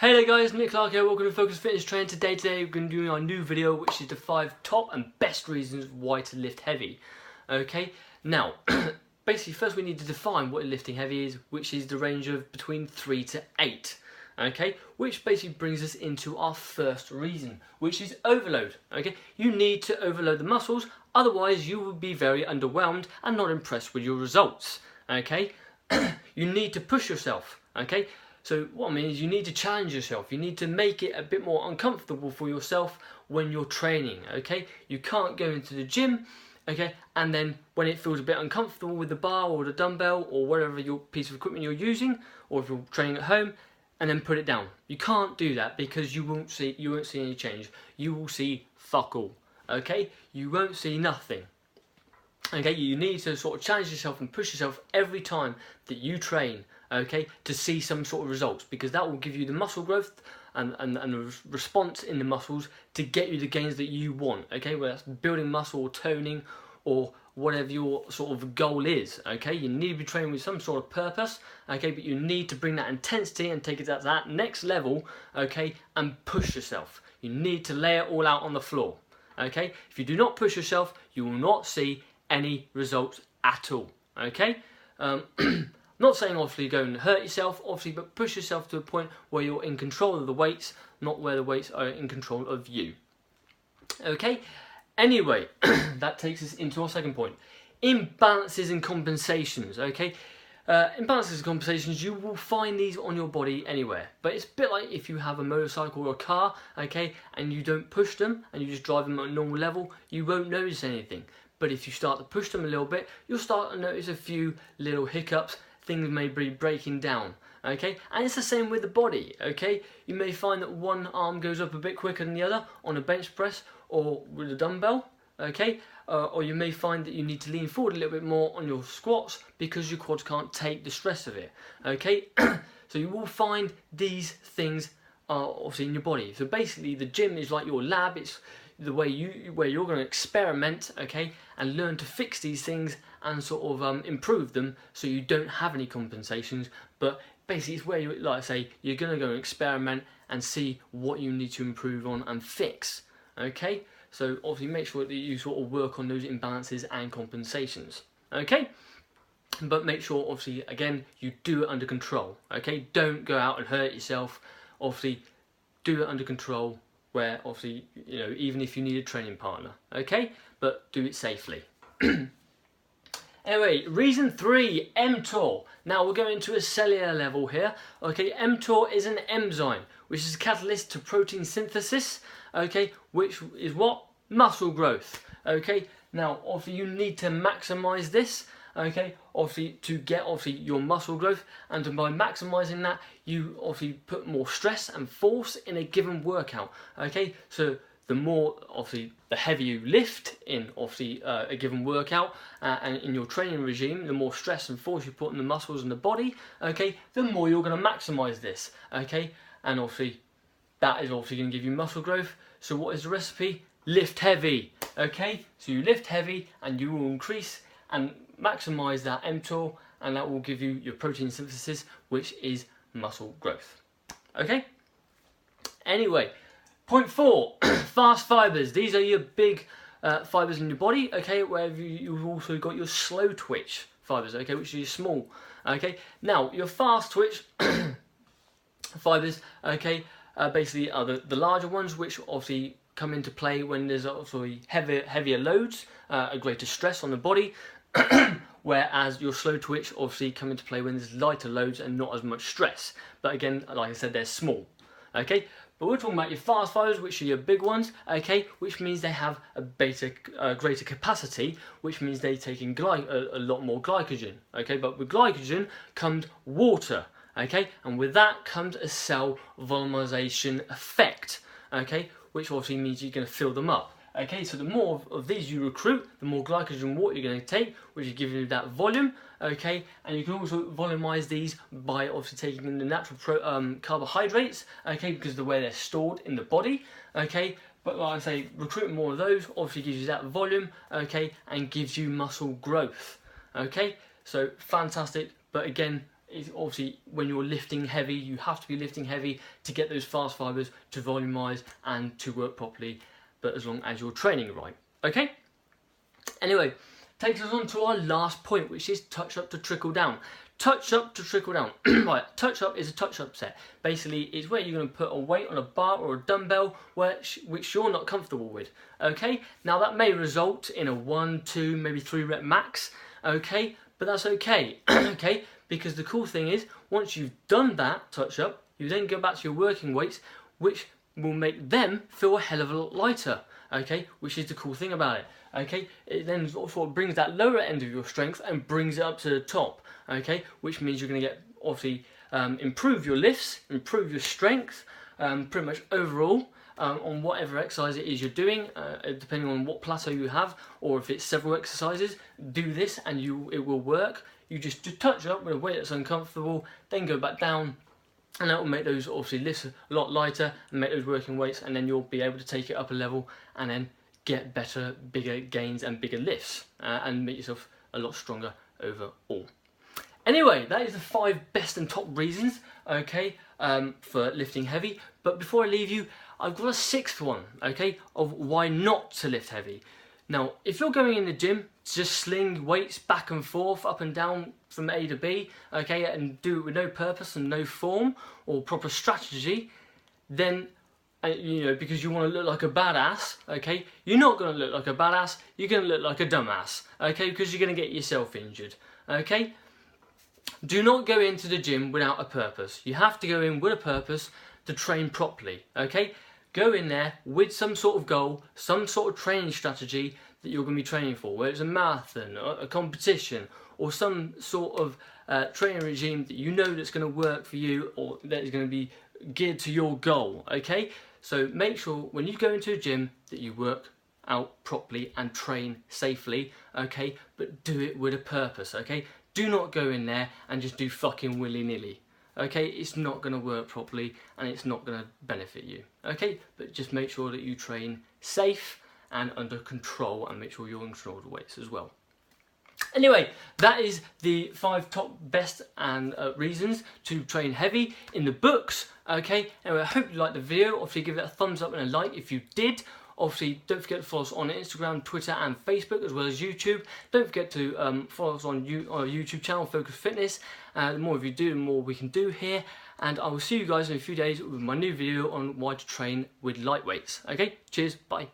Hey there guys, Nick Clark here, welcome to Focus Fitness Training. Today we're going to be doing our new video, which is the 5 top and best reasons why to lift heavy. Okay, now, basically first we need to define what lifting heavy is, which is the range of between 3 to 8. Okay, which basically brings us into our first reason, which is overload. Okay, you need to overload the muscles, otherwise you will be very underwhelmed and not impressed with your results. Okay, you need to push yourself. Okay. So what I mean is you need to challenge yourself. You need to make it a bit more uncomfortable for yourself when you're training, okay? You can't go into the gym, okay, and then when it feels a bit uncomfortable with the bar or the dumbbell or whatever your piece of equipment you're using, or if you're training at home, and then put it down. You can't do that because you won't see any change. You will see fuck all, okay? You won't see nothing. Okay, you need to sort of challenge yourself and push yourself every time that you train, okay, to see some sort of results, because that will give you the muscle growth and the response in the muscles to get you the gains that you want, okay, whether that's building muscle or toning or whatever your sort of goal is, okay. You need to be training with some sort of purpose, okay, but you need to bring that intensity and take it to that next level, okay, and push yourself. You need to lay it all out on the floor, okay. If you do not push yourself, you will not see any results at all, okay. Not saying obviously go and hurt yourself, obviously, but push yourself to a point where you're in control of the weights, not where the weights are in control of you. Okay, anyway, that takes us into our second point. Imbalances and compensations, okay? Imbalances and compensations, you will find these on your body anywhere. But it's a bit like if you have a motorcycle or a car, okay, and you don't push them, and you just drive them at a normal level, you won't notice anything. But if you start to push them a little bit, you'll start to notice a few little hiccups. Things may be breaking down, okay? And it's the same with the body, okay? You may find that one arm goes up a bit quicker than the other on a bench press or with a dumbbell, okay? Or you may find that you need to lean forward a little bit more on your squats because your quads can't take the stress of it, okay? So you will find these things obviously in your body. So basically the gym is like your lab. It's the way where you're going to experiment, okay, and learn to fix these things and sort of improve them so you don't have any compensations. But basically it's where you, like I say, you're going to go and experiment and see what you need to improve on and fix, okay. So obviously make sure that you sort of work on those imbalances and compensations, okay. But make sure obviously again you do it under control, okay. Don't go out and hurt yourself. Obviously do it under control, where obviously, you know, even if you need a training partner, okay, but do it safely. Anyway, reason 3, MTOR. Now we're going to a cellular level here, okay. MTOR is an enzyme, which is a catalyst to protein synthesis, okay, which is what? Muscle growth, okay. Now, obviously you need to maximize this, okay, obviously to get obviously your muscle growth, and by maximizing that you obviously put more stress and force in a given workout, okay. So the more obviously the heavier you lift in obviously a given workout and in your training regime, the more stress and force you put in the muscles and the body, okay, the more you're going to maximize this, okay. And obviously that is obviously going to give you muscle growth. So what is the recipe? Lift heavy, okay. So you lift heavy and you will increase and maximize that mTOR, and that will give you your protein synthesis, which is muscle growth, okay. Anyway, point 4, fast fibers. These are your big fibers in your body, okay, where you've also got your slow twitch fibers, okay, which is small, okay. Now your fast twitch fibers, okay, basically are the larger ones, which obviously come into play when there's obviously heavier loads, a greater stress on the body. Whereas your slow twitch obviously come into play when there's lighter loads and not as much stress. But again, like I said, they're small, okay. But we're talking about your fast fibers, which are your big ones, okay, which means they have a greater capacity, which means they take in a lot more glycogen, okay. But with glycogen comes water, okay, and with that comes a cell volumization effect, okay, which obviously means you're going to fill them up. Okay, so the more of these you recruit, the more glycogen and water you're going to take, which is giving you that volume, okay, and you can also volumize these by obviously taking in the natural carbohydrates, okay, because of the way they're stored in the body, okay. But like I say, recruiting more of those obviously gives you that volume, okay, and gives you muscle growth, okay. So fantastic, but again, is obviously when you're lifting heavy, you have to be lifting heavy to get those fast fibers to volumize and to work properly, but as long as you're training right. Okay? Anyway, takes us on to our last point, which is touch up to trickle down. Touch up to trickle down. Right, touch up is a touch up set. Basically, it's where you're going to put a weight on a bar or a dumbbell which you're not comfortable with. Okay, now that may result in a 1, 2, maybe 3 rep max. Okay, but that's okay. Okay, because the cool thing is, once you've done that touch up, you then go back to your working weights, which will make them feel a hell of a lot lighter. Okay, which is the cool thing about it. Okay, it then sort of brings that lower end of your strength and brings it up to the top. Okay, which means you're going to get obviously improve your lifts, improve your strength, pretty much overall on whatever exercise it is you're doing, depending on what plateau you have, or if it's several exercises. Do this and it will work. You just touch up with a weight that's uncomfortable, then go back down. And that will make those obviously lifts a lot lighter and make those working weights, and then you'll be able to take it up a level and then get better, bigger gains and bigger lifts and make yourself a lot stronger overall. Anyway, that is the 5 best and top reasons, okay, for lifting heavy. But before I leave you, I've got a 6th one, okay, of why not to lift heavy. Now, if you're going in the gym to just sling weights back and forth, up and down from A to B, okay, and do it with no purpose and no form or proper strategy, then, you know, because you want to look like a badass, okay, you're not going to look like a badass, you're going to look like a dumbass, okay, because you're going to get yourself injured, okay. Do not go into the gym without a purpose. You have to go in with a purpose to train properly, okay. Go in there with some sort of goal, some sort of training strategy that you're going to be training for, whether it's a marathon, or a competition, or some sort of training regime that you know that's going to work for you, or that is going to be geared to your goal, okay? So make sure when you go into a gym that you work out properly and train safely, okay? But do it with a purpose, okay? Do not go in there and just do fucking willy-nilly. Okay, it's not going to work properly and it's not going to benefit you. Okay, but just make sure that you train safe and under control, and make sure you're in control of the weights as well. Anyway, that is the 5 top best and reasons to train heavy in the books. Okay, anyway, I hope you liked the video. Obviously, give it a thumbs up and a like if you did. Obviously, don't forget to follow us on Instagram, Twitter and Facebook, as well as YouTube. Don't forget to follow us on our YouTube channel, Focus Fitness. The more of you do, the more we can do here. And I will see you guys in a few days with my new video on why to train with light weights. Okay, cheers, bye.